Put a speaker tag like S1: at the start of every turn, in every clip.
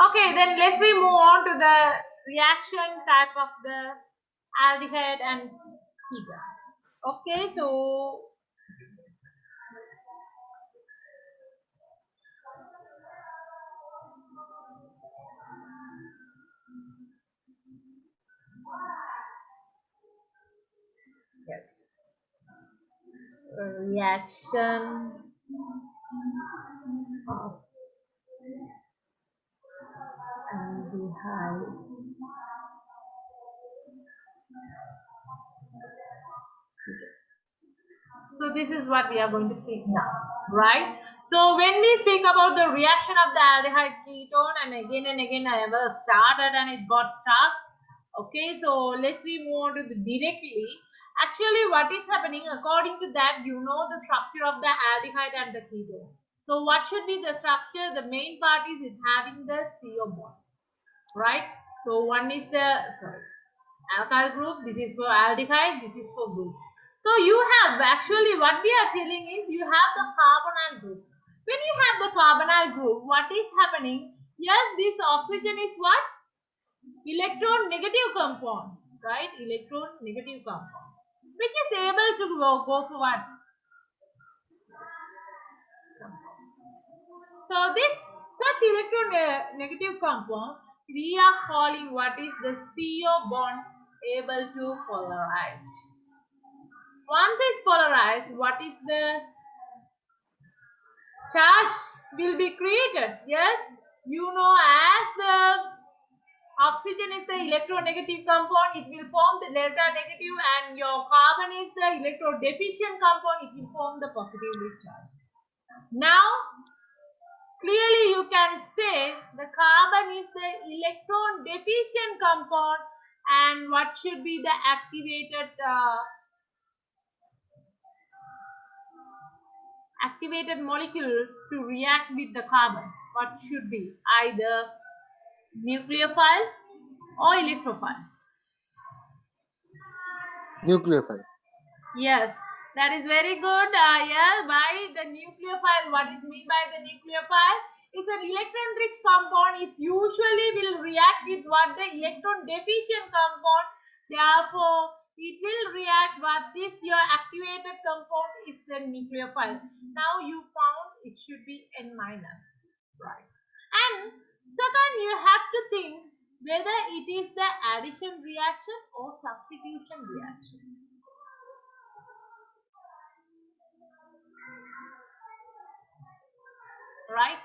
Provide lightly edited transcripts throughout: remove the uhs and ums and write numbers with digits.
S1: Okay, then let's we move on to the reaction type of the aldehyde and ketone. Okay, so yes, reaction of aldehyde. So this is what we are going to speak now, right? So when we speak about the reaction of the aldehyde ketone, and again I ever started and it got stuck. Okay, so let's we move on to the directly. Actually, what is happening according to that, you know the structure of the aldehyde and the ketone. So what should be the structure? The main part is it's having the CO bond, right? So one is the alkyl group. This is for aldehyde. This is for group. So you have actually what we are telling is you have the carbonyl group. When you have the carbonyl group, what is happening? Yes, this oxygen is what? Electron negative compound, right? Electron negative compound, which is able to go for what? So this such electron negative compound, we are calling what is the CO bond able to polarize. Once it's polarized, what is the charge will be created? Yes, you know, as the oxygen is the electronegative compound, it will form the delta negative, and your carbon is the electrodeficient compound, it will form the positively charged. Now, clearly you can say the carbon is the electron deficient compound, and what should be the activated molecule to react with the carbon? What should be? Either nucleophile or electrophile.
S2: Nucleophile.
S1: Yes, that is very good. Yeah, by the nucleophile, what is mean by the nucleophile? It's an electron-rich compound. It usually will react with what the electron-deficient compound. Therefore, it will react what this your activated compound is the nucleophile. Now you found it should be N minus, right? And second, you have to think whether it is the addition reaction or substitution reaction. Right?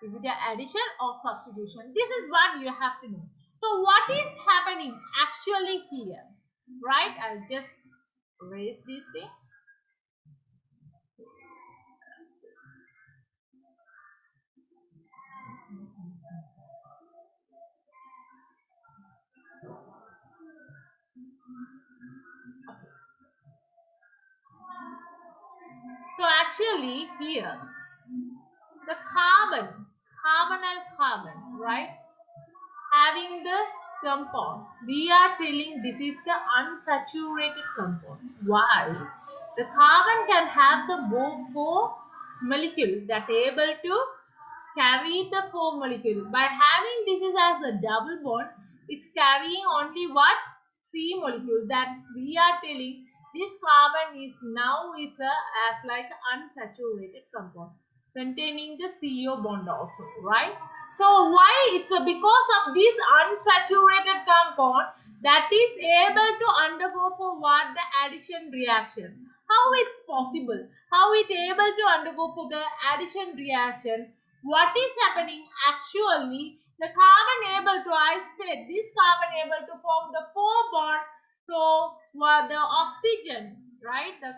S1: Is it an addition or substitution? This is what you have to know. So what is happening actually here? Right? I'll just erase this thing. So actually here, the carbon, right? Having the compound, we are telling this is the unsaturated compound. Why? The carbon can have the both four molecules that are able to carry the four molecules. By having this is as a double bond, it's carrying only what? Three molecules. That we are telling this carbon is now is a, as like unsaturated compound containing the CO bond also, right? So why it's a because of this unsaturated compound that is able to undergo for what the addition reaction. How it's possible? How it able to undergo for the addition reaction? What is happening actually? The carbon able to, I said, this carbon able to form the 4 bond. So what the oxygen, right? The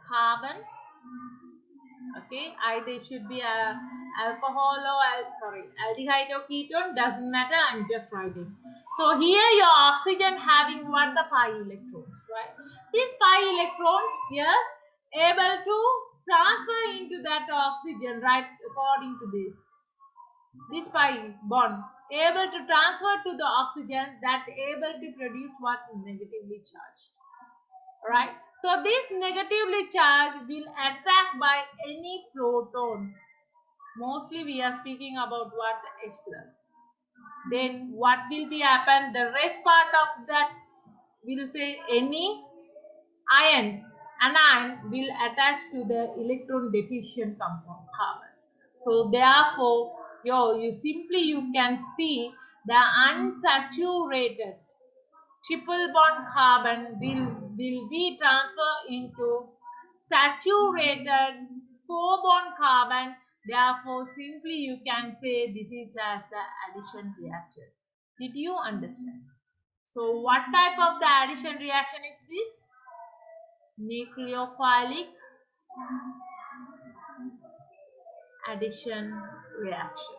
S1: carbon. Okay, either should be a alcohol or aldehyde or ketone, doesn't matter. I'm just writing. So here your oxygen having what, the pi electrons, right? These pi electrons here able to transfer into that oxygen, right? According to this pi bond able to transfer to the oxygen, that able to produce what, negatively charged, right? So this negatively charged will attract by any proton. Mostly we are speaking about what, H plus. Then what will be happen, the rest part of that will say any anion will attach to the electron deficient compound carbon. So therefore you can see the unsaturated triple bond carbon will be transferred into saturated 4 bond carbon. Therefore, simply you can say this is as the addition reaction. Did you understand? So, what type of the addition reaction is this? Nucleophilic addition reaction.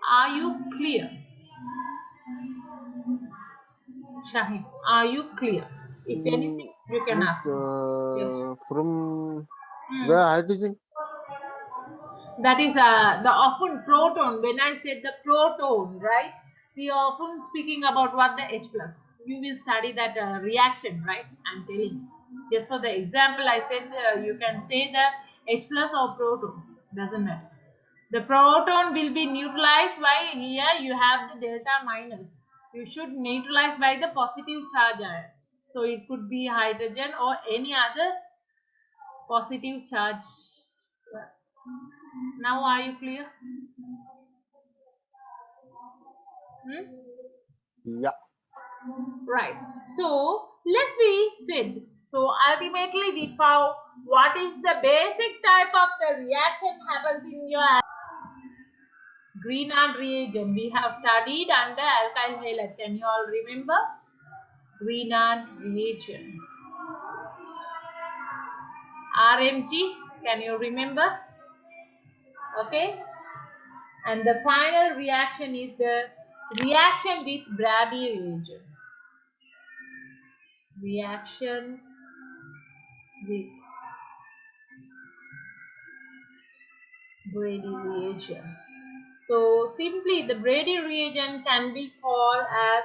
S1: Are you clear? Shahid, are you clear? If anything, you can
S2: Miss,
S1: ask me. Yes.
S2: from
S1: Hmm.
S2: the hydrogen.
S1: That is the often proton. When I said the proton, right? We are often speaking about what, the H plus. You will study that reaction, right? I'm telling. Just for the example, I said you can say the H plus or proton. Doesn't matter. The proton will be neutralized by, here you have the delta minus. You should neutralize by the positive charge ion. So it could be hydrogen or any other positive charge. Now are you clear?
S2: Yeah.
S1: Right. So let's be said. So ultimately we found what is the basic type of the reaction happens in your Grignard reagent. We have studied under alkyl halide. Can you all remember? Grignard reagent. RMG. Can you remember? Okay. And the final reaction is the reaction with Brady reagent. Reaction with Brady reagent. So simply the Brady reagent can be called as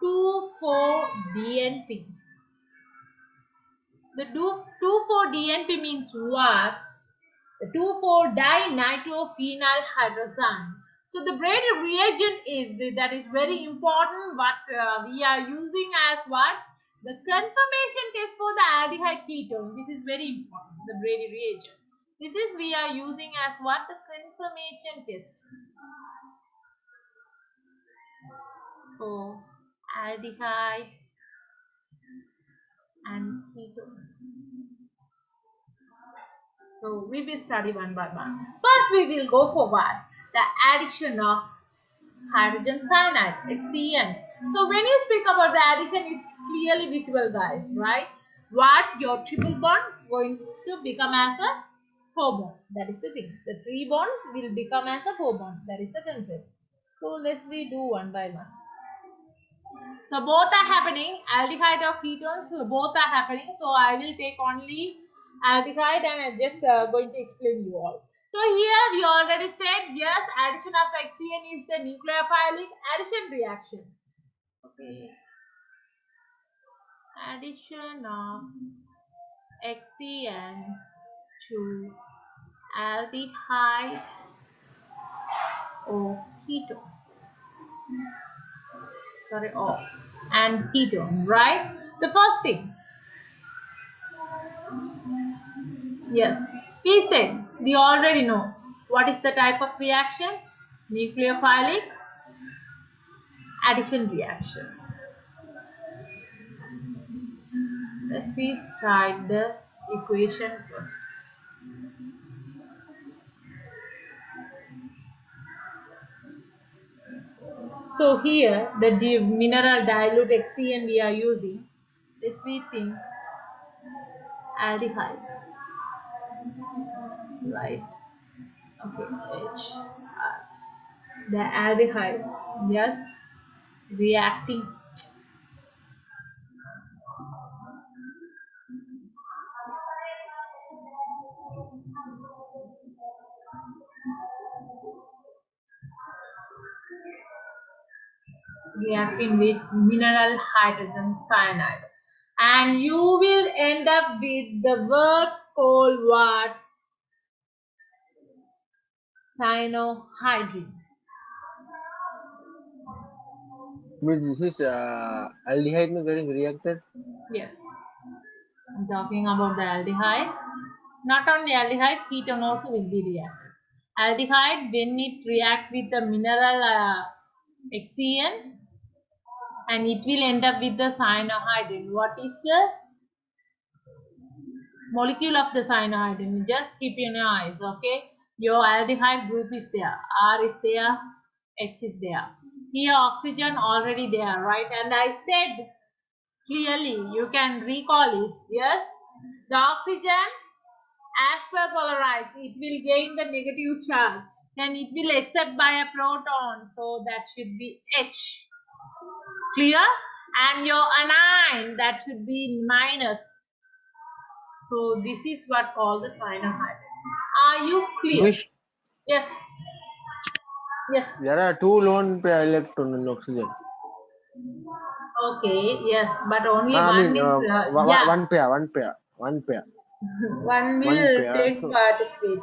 S1: 2,4-DNP. The 2,4-DNP means what? The 2,4-dinitrophenyl hydrazine. So the Brady reagent that is very important. What we are using as what? The confirmation test for the aldehyde ketone. This is very important. The Brady reagent. This is we are using as what? The confirmation test for aldehyde and ketone. So we will study one by one. First we will go for what? The addition of hydrogen cyanide, HCN. So when you speak about the addition, it's clearly visible, guys, right? What your triple bond going to become as a 4 bond. That is the thing. The 3 bond will become as a 4 bond. That is the concept. So let's we do one by one. So both are happening, aldehyde or ketones, so both are happening. So I will take only aldehyde and I'm just going to explain you all. So here we already said, yes, addition of HCN is the nucleophilic addition reaction. Okay. Addition of HCN to aldehyde or ketone. And ketone, right? The first thing, yes, he said we already know what is the type of reaction, nucleophilic addition reaction. Let's we write the equation first. So here the mineral dilute HCN we are using. Let's we think aldehyde, right? Okay, H. The aldehyde, yes, reacting reacting with mineral hydrogen cyanide, and you will end up with the word called what? Cyanohydrin.
S2: Means this is aldehyde no getting reacted.
S1: Yes, I'm talking about the aldehyde. Not only aldehyde, ketone also will be reacted. Aldehyde, when it react with the mineral HCN, and it will end up with the cyanohydrin. What is the molecule of the cyanohydrin? Just keep in your eyes, okay? Your aldehyde group is there, R is there, H is there. Here oxygen already there, right? And I said clearly, you can recall this, yes? The oxygen, as per polarized, it will gain the negative charge, then it will accept by a proton, so that should be H. Clear? And your anion, that should be minus. So this is what called the cyanohydrin. Are you clear?
S2: Miss,
S1: Yes. Yes.
S2: there are two lone pair electron in oxygen.
S1: Okay. Yes, but only
S2: I
S1: one
S2: mean,
S1: is
S2: one
S1: yeah.
S2: pair, one pair.
S1: One
S2: One
S1: will
S2: pair.
S1: take
S2: So,
S1: participate.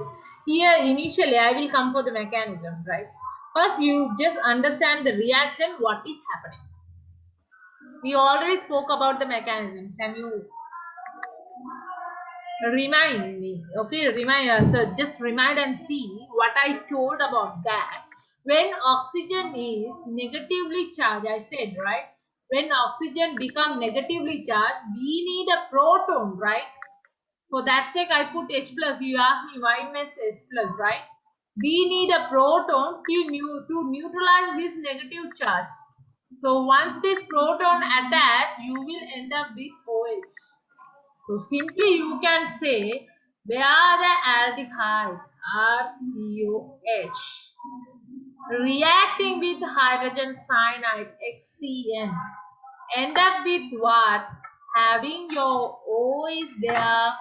S1: Here initially I will come for the mechanism, right? First you just understand the reaction, what is happening. We already spoke about the mechanism. Can you remind me? Okay, remind. So just remind and see what I told about that. When oxygen is negatively charged, I said, right? When oxygen become negatively charged, we need a proton, right? For that sake, I put H plus. You ask me why means H plus, right? We need a proton to neutralize this negative charge. So once this proton attach, you will end up with OH. So simply you can say they are the aldehyde RCOH reacting with hydrogen cyanide HCN end up with what? Having your O is there,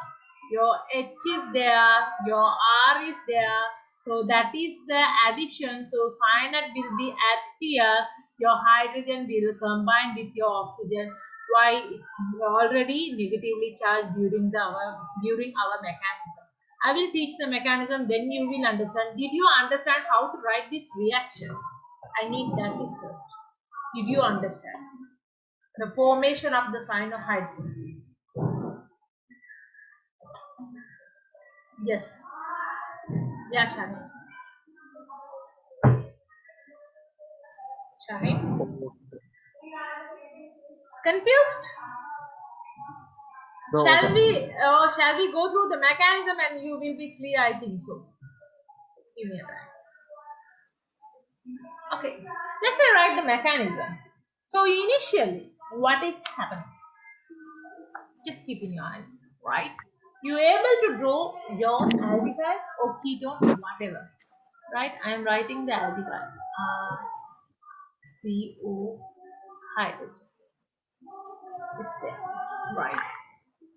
S1: your H is there, your R is there. So that is the addition. So cyanide will be at here. Your hydrogen will combine with your oxygen. Why? It's already negatively charged during our mechanism. I will teach the mechanism, then you will understand. Did you understand how to write this reaction? I need that first. Did you understand? The formation of the cyanohydrin. Yes. Yeah, Shaheen. Shaheen? Confused?
S2: no,
S1: Shall
S2: okay.
S1: we go through the mechanism and you will be clear? I think so. Just give me a minute. Okay. Let's write the mechanism. So initially, what is happening? Just keep in your eyes, right? You're able to draw your aldehyde or ketone, whatever. Right? I am writing the aldehyde. CO hydrogen. It's there. Right.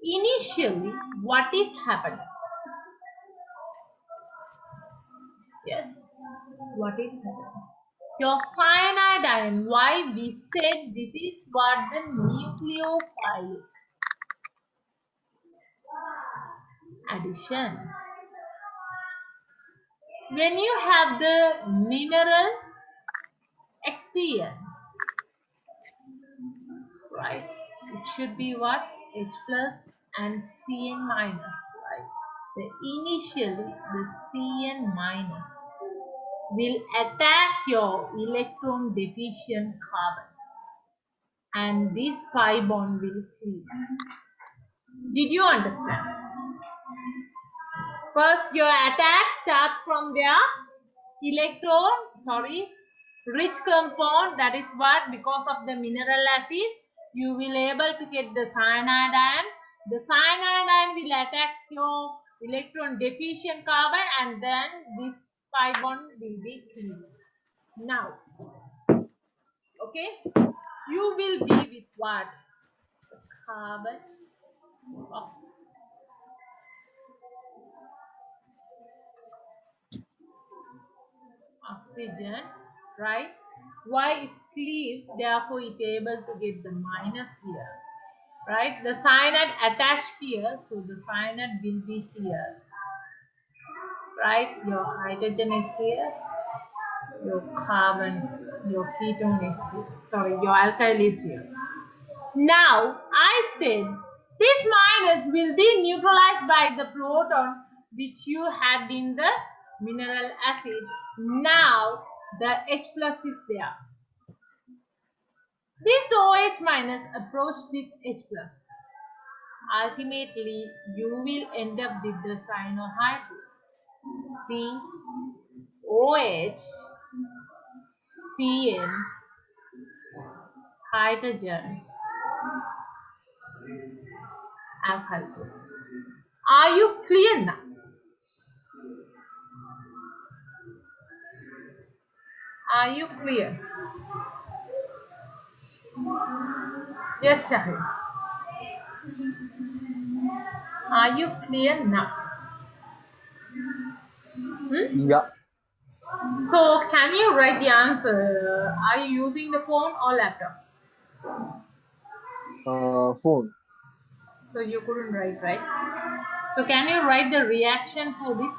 S1: Initially, what is happening? Yes. What is happening? Your cyanide ion. Why we said this is what the nucleophilic addition. When you have the mineral HCl, right? It should be what? H plus and Cn minus, right? Initially, the Cn minus will attack your electron deficient carbon and this pi bond will cleave. Did you understand? First, your attack starts from where? rich compound, that is what, because of the mineral acid, you will able to get the cyanide ion. The cyanide ion will attack your electron deficient carbon, and then this pi bond will be cleaved. Now, okay, you will be with what? Carbon oxide. Oxygen, right? Why it's cleaved, therefore it able to get the minus here, right? The cyanide attached here, so the cyanide will be here, right? Your hydrogen is here, your carbon, your ketone is here, sorry, your alkyl is here. Now I said this minus will be neutralized by the proton which you had in the mineral acid. Now the H plus is there. This OH minus approach this H plus. Ultimately, you will end up with the cyanohydride. See, OH, CN, hydrogen, alkyl group. Are you clear now? Are you clear? Yes, Shahid. Are you clear now?
S2: Yeah.
S1: So, can you write the answer? Are you using the phone or laptop?
S2: Phone.
S1: So, you couldn't write, right? So, can you write the reaction for this?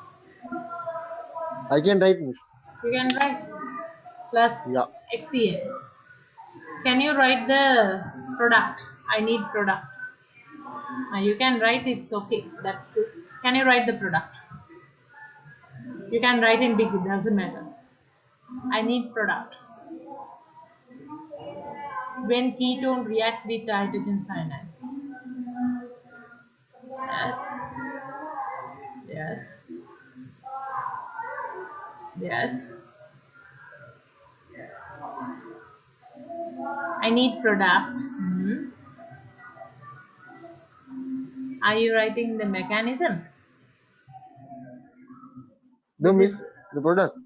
S2: I can write this.
S1: You can write plus
S2: Yeah.
S1: HCl. Can you write the product? I need product. You can write, it's okay. That's good. Can you write the product? You can write in big, it doesn't matter. I need product. When ketone react with hydrogen cyanide. Yes. Yes. Yes. I need product. Are you writing the mechanism?
S2: No,
S1: This
S2: miss.
S1: is
S2: The product.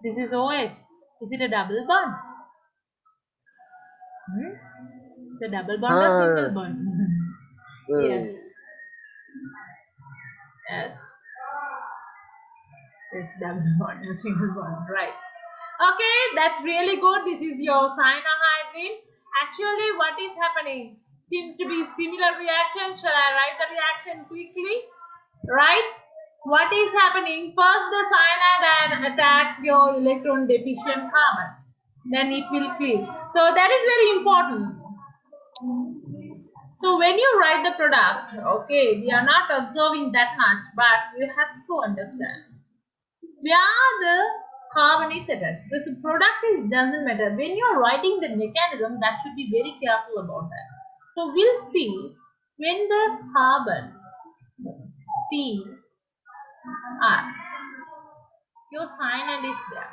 S1: this is OH. Is it a double bond? It's a double bond or single bond? Yes. Yes. It's double bond or single bond, right? Okay, that's really good. This is your cyanohydrin. Actually, what is happening? Seems to be similar reaction. Shall I write the reaction quickly? Right? What is happening? First, the cyanide ion attack your electron deficient carbon. Then it will cleave. So that is very important. So when you write the product, okay, we are not observing that much, but you have to understand where the carbon is attached. This product is doesn't matter. When you are writing the mechanism, that should be very careful about that. So we'll see when the carbon C R, your cyanide is there.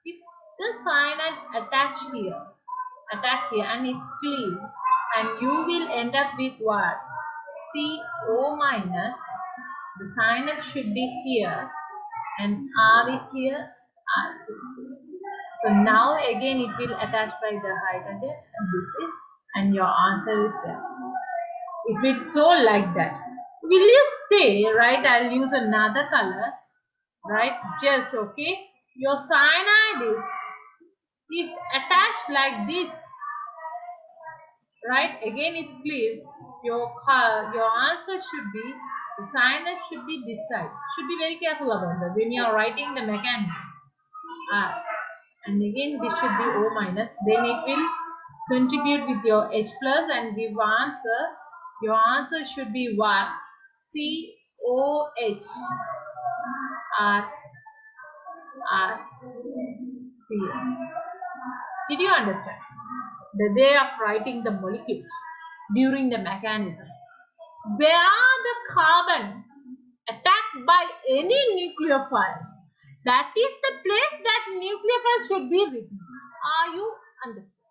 S1: If the cyanide attack here, and it's cleaved, and you will end up with what? CO minus. The cyanide should be here, and R is here, R is here. So now again it will attach by the hydrogen, and this is, and your answer is there. It will so like that. Will you say, right? I'll use another color, right? Just okay. Your cyanide is, if attached like this, right? Again it's clear. Your answer should be, the cyanide should be this side. Should be very careful about that when you are writing the mechanism. And again this should be O minus. Then it will contribute with your H plus and give answer. Your answer should be what? COH R R C. Did you understand the way of writing the molecules during the mechanism? Where the carbon attacked by any nucleophile, that is the place that nucleophile should be written. Are you understand?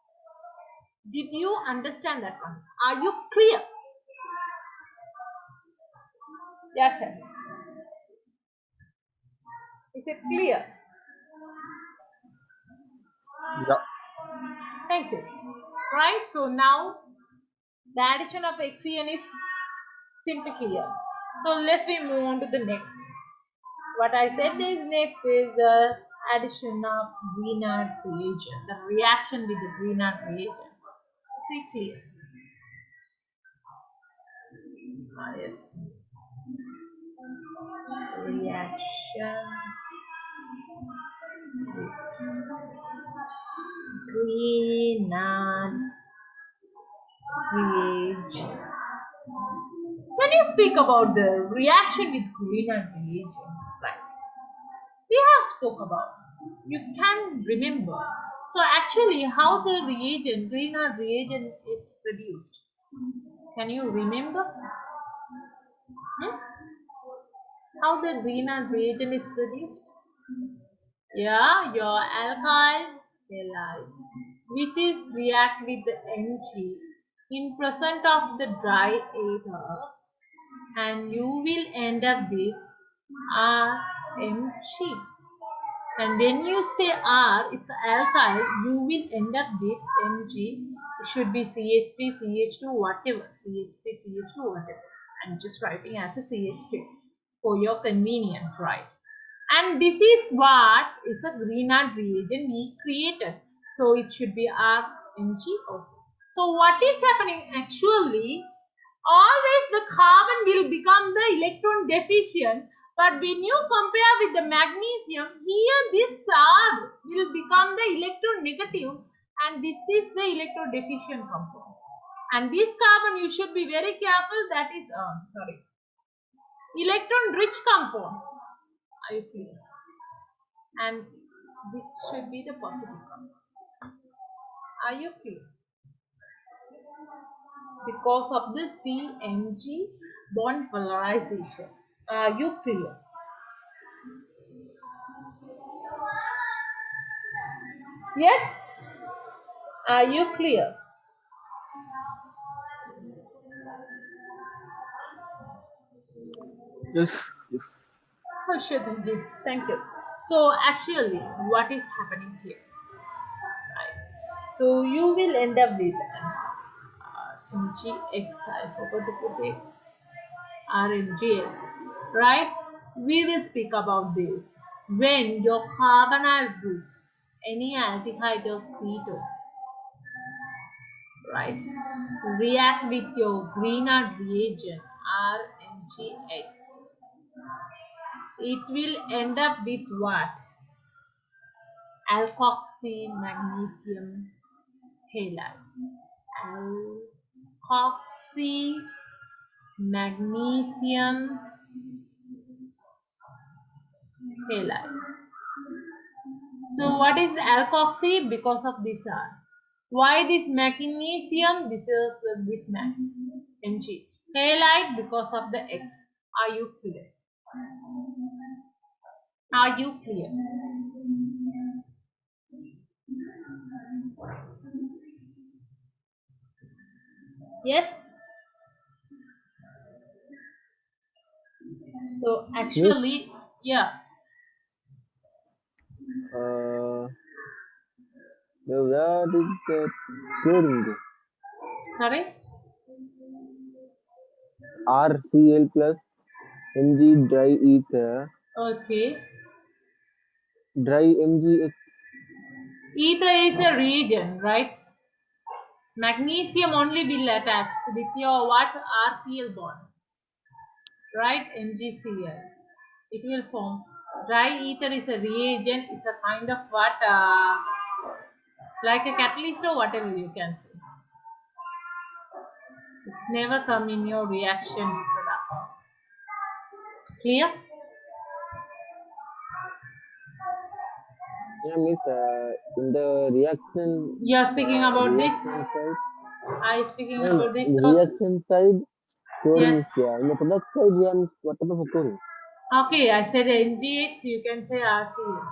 S1: Did you understand that one? Are you clear? Yes, sir. Is it clear?
S2: Yeah.
S1: Thank you. Right, so now the addition of HCN is simply clear. So let's we move on to the next. What I said is next is the addition of Grignard reagent, the reaction with the Grignard reagent. See clear? Yes. Reaction with Grignard reagent. When you speak about the reaction with Grignard reagent, right? We have spoke about. You can remember. So actually, how the reagent, Grignard reagent is produced? Can you remember? Hmm? How the Grignard reagent is produced? Yeah, your alkyl halide, which is react with the Mg in present of the dry ether, and you will end up with RMG. And when you say R, it's alkyl, you will end up with Mg. It should be CH3, CH2, whatever. CH3, CH2, whatever. I'm just writing as a CH3 for your convenience, right? And this is what is a Grignard reagent we created. So it should be RMg also. So what is happening actually? Always the carbon will become the electron deficient, but when you compare with the magnesium, here this R will become the electron negative, and this is the electron deficient compound. And this carbon you should be very careful, that is electron rich compound. Are you clear? And this should be the positive compound. Are you clear? Because of the CMG bond polarization. Are you clear? Yes? Are you clear?
S2: Yes. Yes.
S1: Oh, sure, Tanji. Thank you. So, actually, what is happening here? Right. So, you will end up with MgX. I forgot to put X. RMGX. Right? We will speak about this. When your carbonyl group, any aldehyde of ketone, right, react with your Grignard reagent RMGX, it will end up with what? Alkoxy magnesium halide. Alkoxy magnesium halide. So what is alkoxy? Because of this R. Why this magnesium? This is this Mg. Halide because of the X. Are you clear? Are you clear? Yes. So
S2: Yes.
S1: actually, yeah.
S2: Where did the chlorine go?
S1: Sorry.
S2: RCl plus Mg dry ether,
S1: Okay.
S2: dry MgX.
S1: Ether is a reagent, right? Magnesium only will attach with your what? RCl bond, right? MgCl. It will form. Dry ether is a reagent. It's a kind of what? Like a catalyst or whatever you can say. It's never come in your reaction product. Clear?
S2: Yeah, miss, in the reaction
S1: You are speaking about this.
S2: reaction side.
S1: Are you speaking
S2: No, no.
S1: about this?
S2: In the reaction side, chlorine
S1: Yes.
S2: is there. In the product side, yeah, miss, what type of chlorine?
S1: Okay, I said NGX, you can say RCL.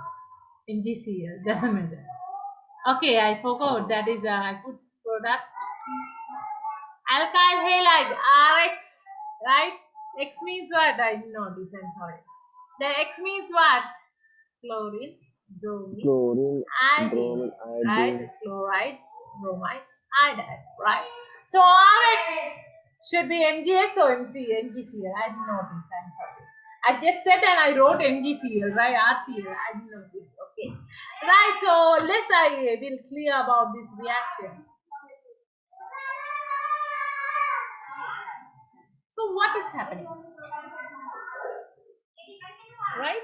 S1: NGCL, doesn't matter. Okay, I forgot that is I put product alkyl halide RX, right? X means what? I didn't notice. I'm sorry. The X means what? Chlorine, bromine,
S2: Chlorine,
S1: iodine,
S2: bromine,
S1: right?
S2: iodine.
S1: Chloride, bromide, iodine, right? So RX should be MgX or MgCl. I didn't notice. I'm sorry. I just said and I wrote MgCl, right? RCl. I didn't notice. Okay. Right. So I will clear about this reaction. So what is happening? Right?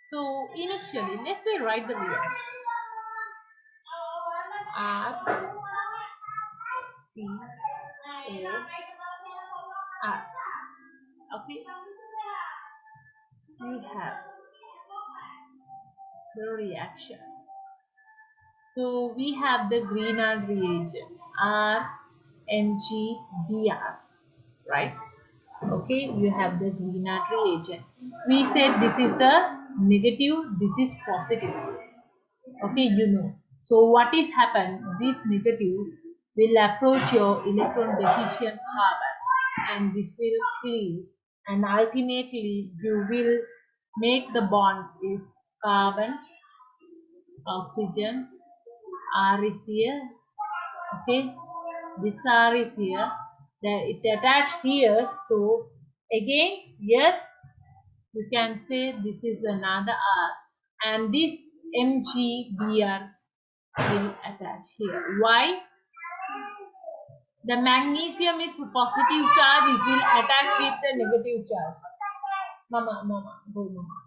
S1: So initially, let's write the reaction. R C O R. Okay. We have the reaction. So we have the Grignard reagent RMgBr, right? Okay, you have the Grignard reagent. We said this is a negative, this is positive. Okay, you know. So what is happened? This negative will approach your electron deficient carbon and this will kill, and ultimately you will make the bond is carbon, oxygen, R is here. Okay, this R is here. Then it attached here. So again, yes, you can say this is another R, and this MgBr will attach here. Why? The magnesium is positive charge, it will attach with the negative charge. Mama, go mama.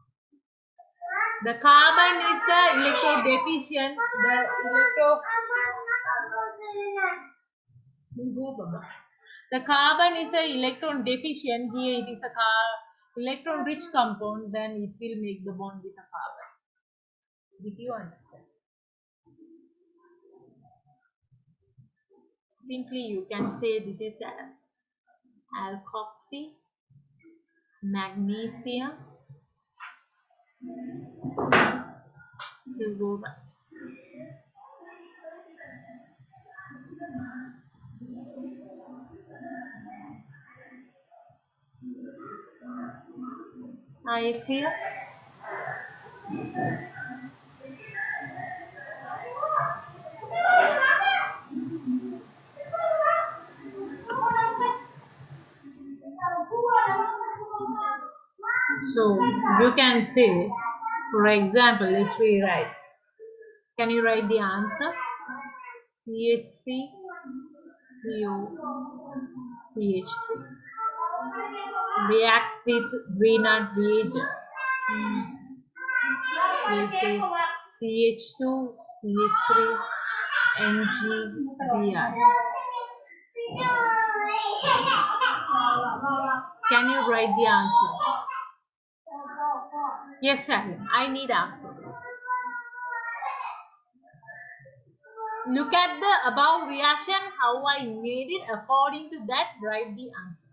S1: The carbon is the electrodeficient, the carbon is a electron deficient, here it is a electron rich compound, then it will make the bond with a carbon. Did you understand? Simply you can say this is as alkoxy, magnesium, chloride. I feel so you can say, for example, let's rewrite. Can you write the answer? CH3, CO, CH3. React with Grignard reagent. You say CH2, CH3, MgBr. Can you write the answer? Yes, Shahid, I need answer. Look at the above reaction, how I made it. According to that, write the answer.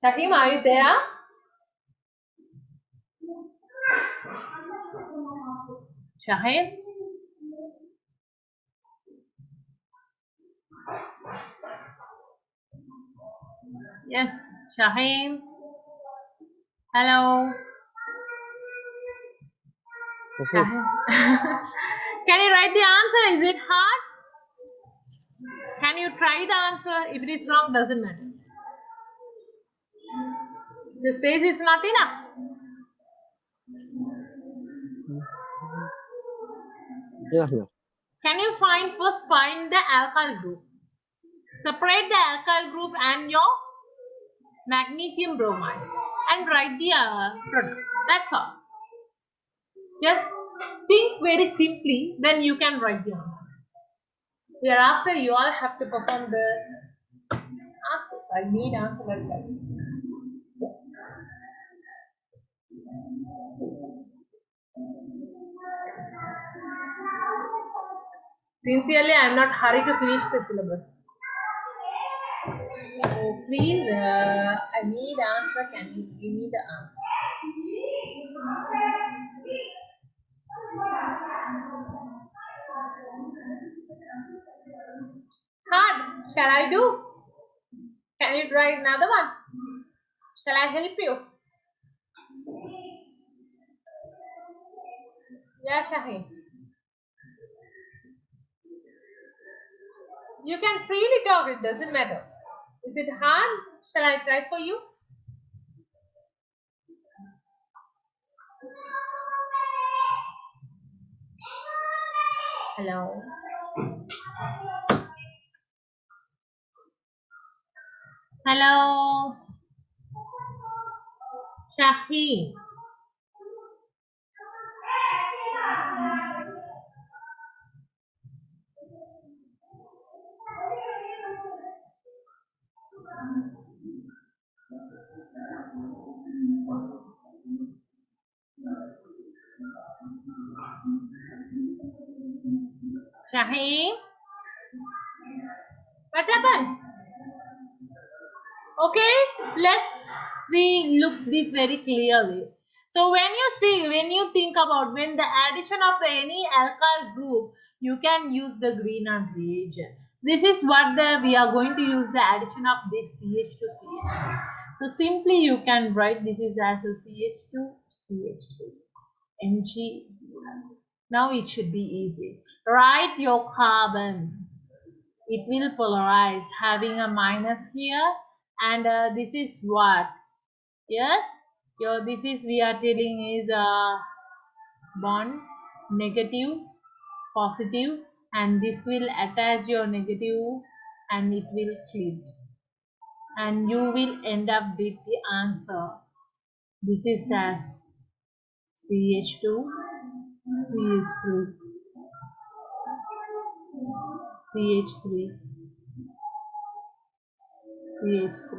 S1: Shahim, are you there? Shahim? Yes, Shahim. Hello. Shahim. Can you write the answer? Is it hard? Can you try the answer? If it is wrong, doesn't matter. The space is not enough.
S2: Yeah.
S1: Can you find the alkyl group? Separate the alkyl group and your magnesium bromide and write the product. That's all. Just think very simply, then you can write the answer. Hereafter, you all have to perform the answers. I need answer like that. Sincerely, I am not hurried to finish the syllabus. So please, I need answer. Can you give me the answer? Hard. Shall I do? Can you try another one? Shall I help you? Yeah, Shaheen. You can freely talk. It doesn't matter. Is it hard? Shall I try for you? Hello. Hello. Shaheen. Shaheen. What happened? Okay, let's we look this very clearly. So when you think about when the addition of any alkyl group, you can use the Grignard reagent. This is what we are going to use the addition of this CH to CH2. So simply you can write this is as a CH2, CH2, Mg. Now it should be easy. Write your carbon. It will polarize having a minus here, and this is what, yes, your this is we are telling is bond negative positive, and this will attach your negative and it will clip, and you will end up with the answer. This is as CH2, CH3, CH3, CH3.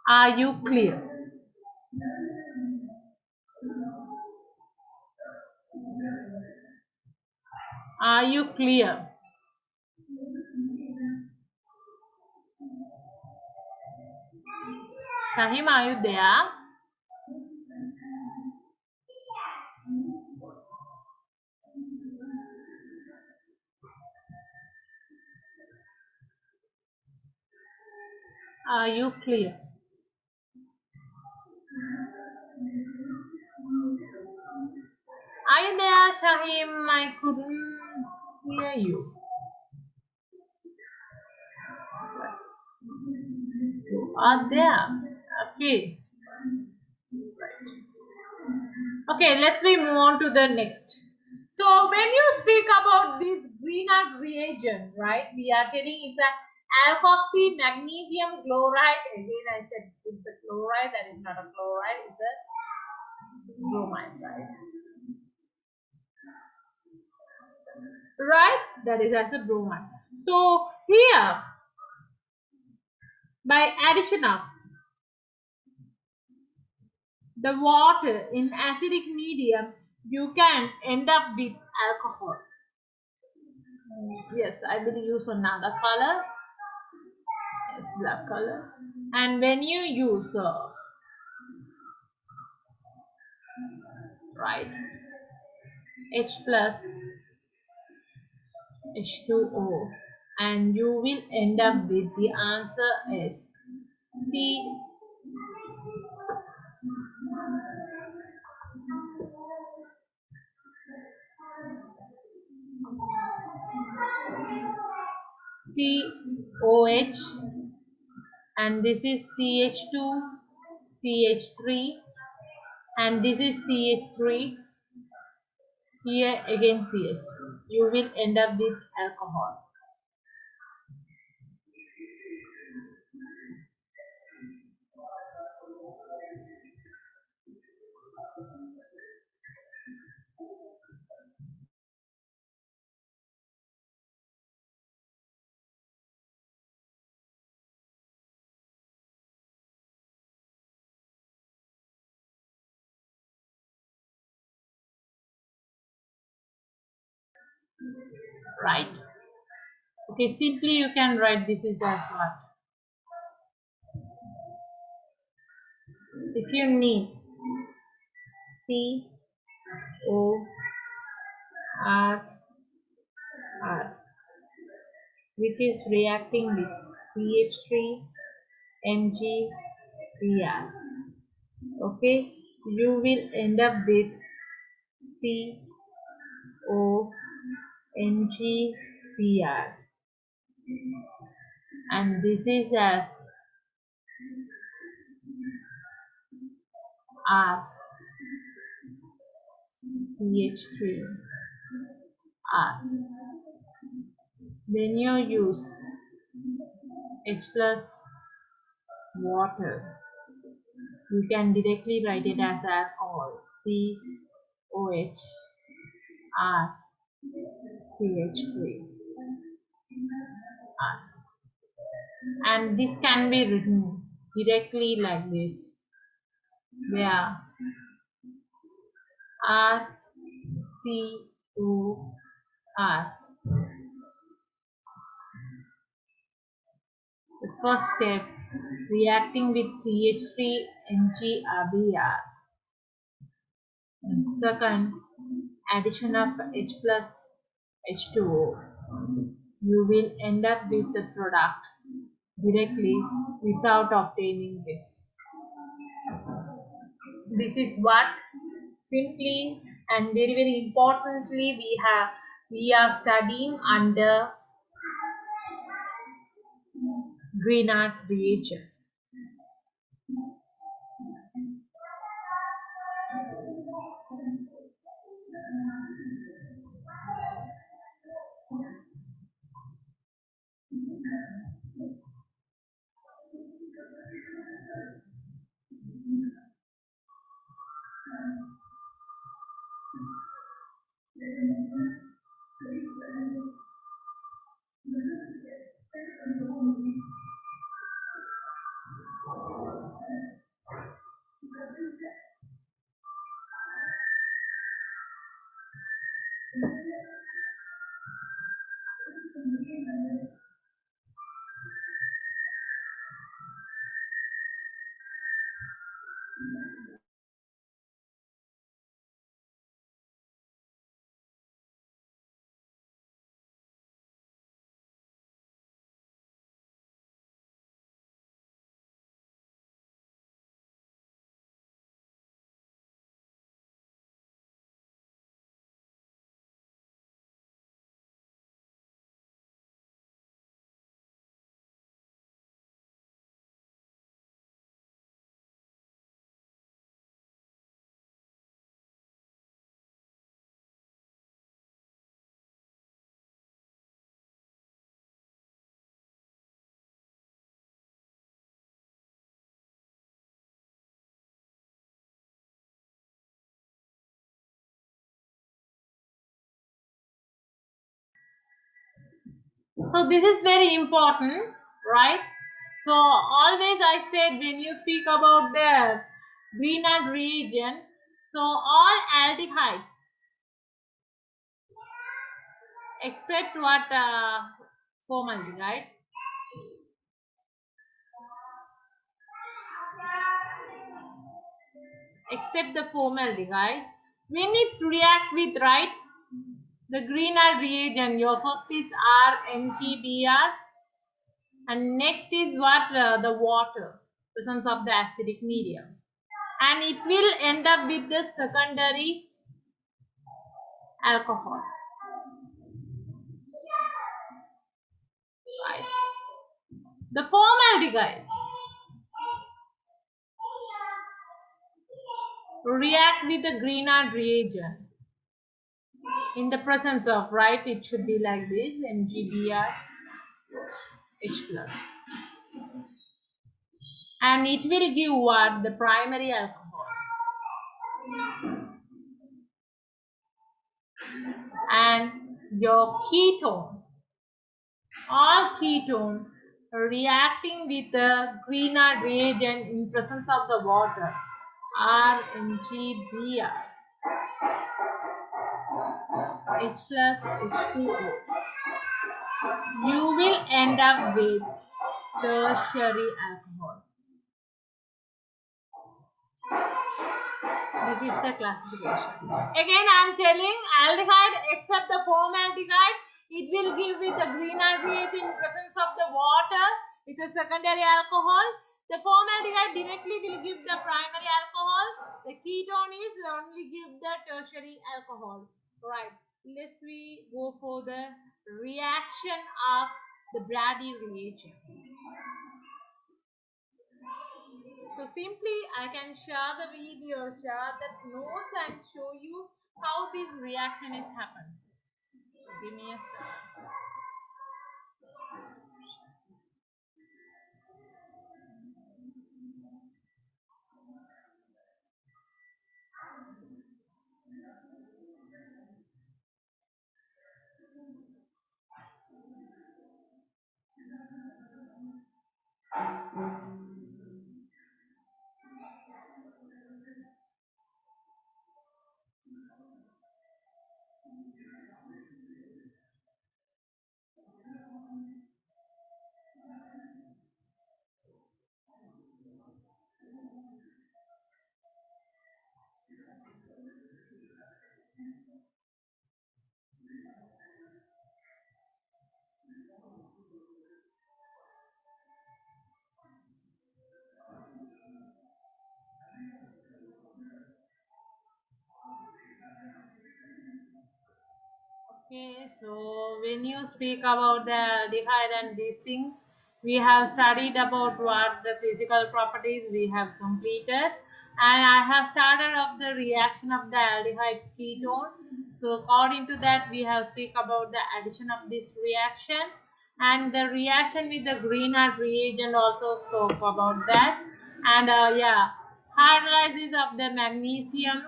S1: Are you clear? Are you clear? Shahim, are you there? Are you clear? Are you there, Shahim? I couldn't hear you. You are there. Okay. Okay, let's we move on to the next. So when you speak about this Grignard reagent, right? We are telling it's a alkoxy magnesium chloride. Again, I said it's a chloride. That is not a chloride. It's a bromide, right? Right? That is as a bromide. So here, by addition of the water in acidic medium, you can end up with alcohol. Yes, I will use another color. Yes, black color. And when you use right, H plus H2O, and you will end up with the answer is C. COH, and this is CH2, CH3, and this is CH3. Here again CH. You will end up with alcohol. right? Okay, simply you can write this is as what? If you need COR, which is reacting with CH3 MgBr, okay, you will end up with CONgBr, and this is as RCH3R. When you use H plus water, you can directly write it as alcohol, COH RCH3R, and this can be written directly like this, where RCOR, the first step, reacting with CH3 MgBr, and second, addition of H plus H2O, you will end up with the product directly without obtaining this. This is what simply and very importantly we are studying under Grignard reagent. So this is very important, right? So always I said when you speak about the Grignard reagent, so all aldehydes except what formaldehyde, except the formaldehyde, when it's react with, right, the Grignard reagent, your first is RMgBr, and next is what the water, presence of the acidic medium, and it will end up with the secondary alcohol. Right. The formaldehyde react with the Grignard reagent in the presence of, right, it should be like this, MgBr H plus, and it will give what? The primary alcohol, and your ketone, all ketone reacting with the Grignard reagent in presence of the water, RMgBr H plus H2O. You will end up with tertiary alcohol. This is the classification. Again, I am telling aldehyde except the formaldehyde, it will give with the Grignard reagent in presence of the water with a secondary alcohol. The formaldehyde directly will give the primary alcohol. The ketone is only give the tertiary alcohol. Right. Let's we go for the reaction of the Brady reagent. So simply I can share the video, share the notes and show you how this reaction is happens. So give me a second. Okay, so when you speak about the aldehyde and these things, we have studied about what the physical properties we have completed, and I have started of the reaction of the aldehyde ketone. So according to that, we have speak about the addition of this reaction and the reaction with the Grignard reagent also spoke about that, and yeah, hydrolysis of the magnesium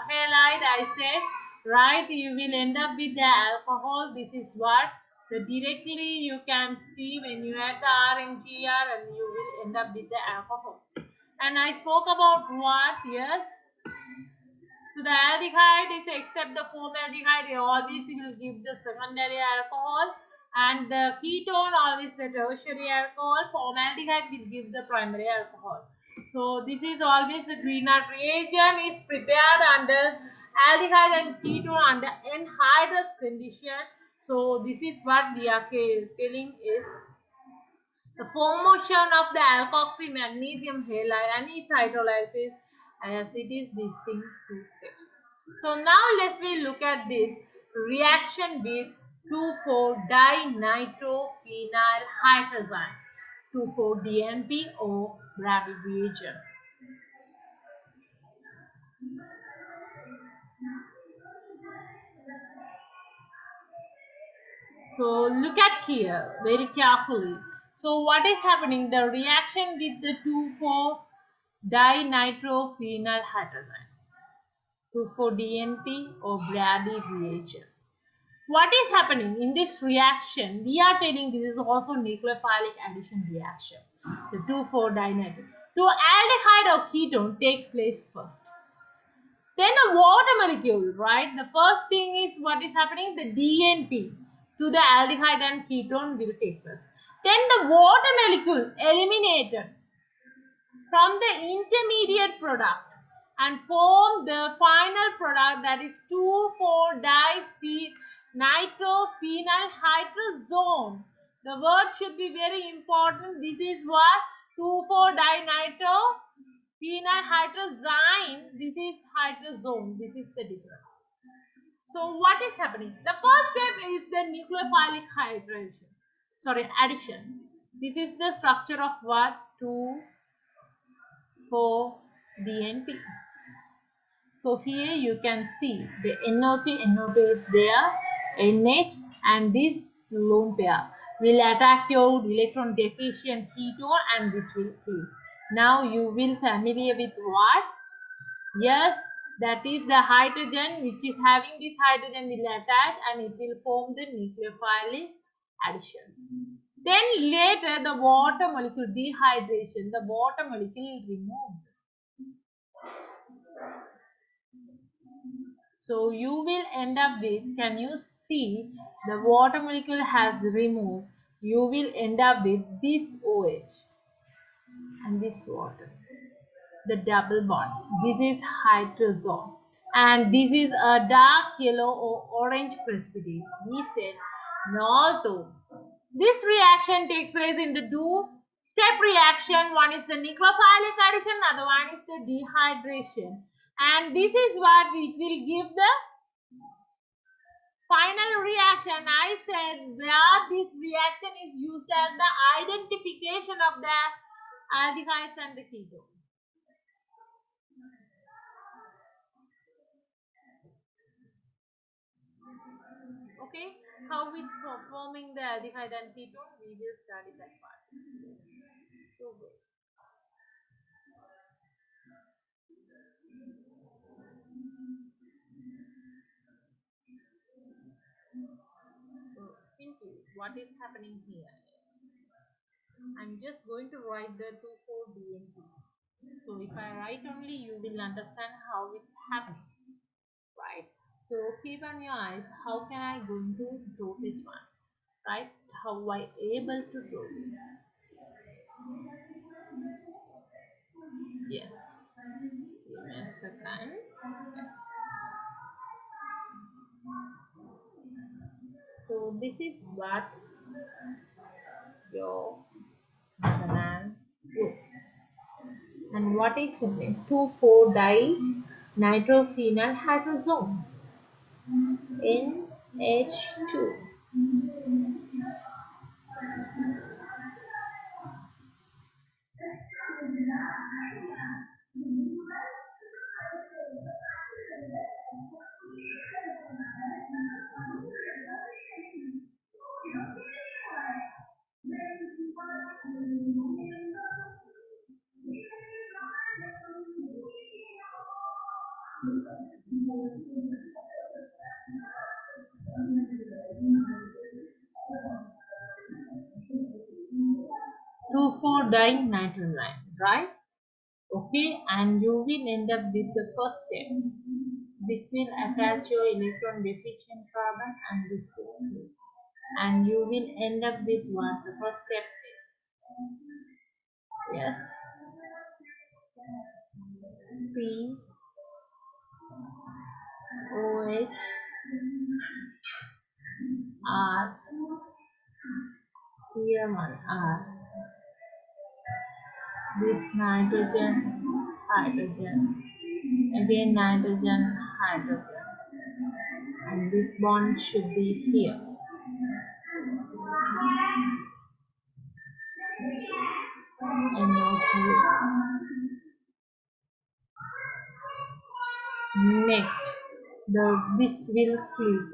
S1: halide I said, right, you will end up with the alcohol. This is what the directly you can see when you add the RMGR and you will end up with the alcohol. And I spoke about what, yes, so the aldehyde is except the formaldehyde, always will give the secondary alcohol, and the ketone always the tertiary alcohol. Formaldehyde will give the primary alcohol. So this is always the Grignard reagent is prepared under aldehyde and ketone under anhydrous condition. So this is what we are telling is the formation of the alkoxy magnesium halide and its hydrolysis as it is distinct two steps. So now let's we look at this reaction with 2,4-dinitrophenyl hydrazine 2,4-DNP or Brady reagent. So look at here very carefully. So what is happening? The reaction with the 2,4-dinitrophenyl hydrazine 2,4-DNP or Brady reagent. What is happening in this reaction? We are telling this is also nucleophilic addition reaction. The 2,4-dinitro. To aldehyde or ketone take place first. Then a water molecule, right? The first thing is what is happening? The DNP to the aldehyde and ketone will take place. Then the water molecule eliminated from the intermediate product and form the final product, that is 2,4-dinitrophenyl hydrazone. The word should be very important. This is what 2,4-dinitrophenyl hydrazine. This is hydrazone. This is the difference. So what is happening? The first step is the nucleophilic hydration. Sorry, addition. This is the structure of what? 2,4-DNP. So here you can see the NOP is there, NH, and this lone pair will attack your electron deficient ketone and this will kill. Now you will familiar with what? Yes, that is the hydrogen which is having this hydrogen will attack and it will form the nucleophilic addition. Then later the water molecule dehydration, the water molecule removed. So you will end up with, can you see the water molecule has removed, you will end up with this OH and this water, the double bond. This is hydrazone, and this is a dark yellow or orange precipitate. We said, although this reaction takes place in the two-step reaction. One is the nucleophilic addition, another one is the dehydration, and this is what it will give the final reaction. I said where this reaction is used as the identification of the aldehydes and the ketones. Okay, how it's forming the aldehyde and ketone, we will study that part. So good. So simply, what is happening here is, I'm just going to write the 2,4-DNP. So if I write only, you will understand how it's happening, right? So keep on your eyes. How can I going to draw this one, right? How I able to draw this? Yes. Give me a second. So this is what your banana do. And what is the name? 2,4-dinitrophenyl hydrazone, NH2. 2,4-dinitronine, right? Okay, and you will end up with the first step. This will attach your electron deficient carbon and this will flip. And you will end up with what the first step is. Yes. C OH R, here one R, this nitrogen, hydrogen, again nitrogen, hydrogen, and this bond should be here. NO2. Next, this will flip.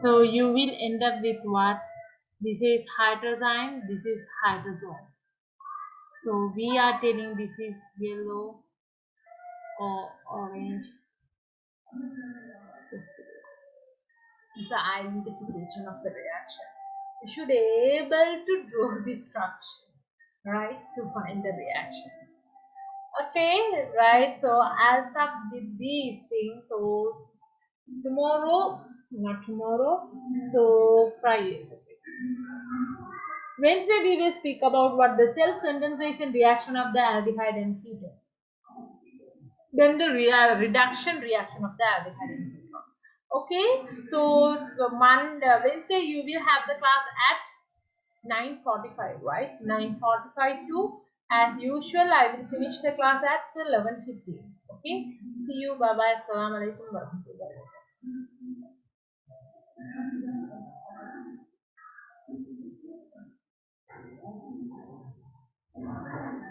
S1: So you will end up with what? This is hydrazine, this is hydrazone. So we are telling this is yellow or orange. The identification of the reaction. You should be able to draw the structure, right, to find the reaction. Okay, right. So I'll start with these things. So tomorrow, not tomorrow. So Friday. Wednesday we will speak about what the self-condensation reaction of the aldehyde and ketone. Then the reduction reaction of the aldehyde and ketone. Okay, so the Wednesday you will have the class at 9:45, right? 9:45 to As usual, I will finish the class at 11:15. Okay. See you. Bye bye. Assalamu alaikum warahmatullahi wabarakatuh.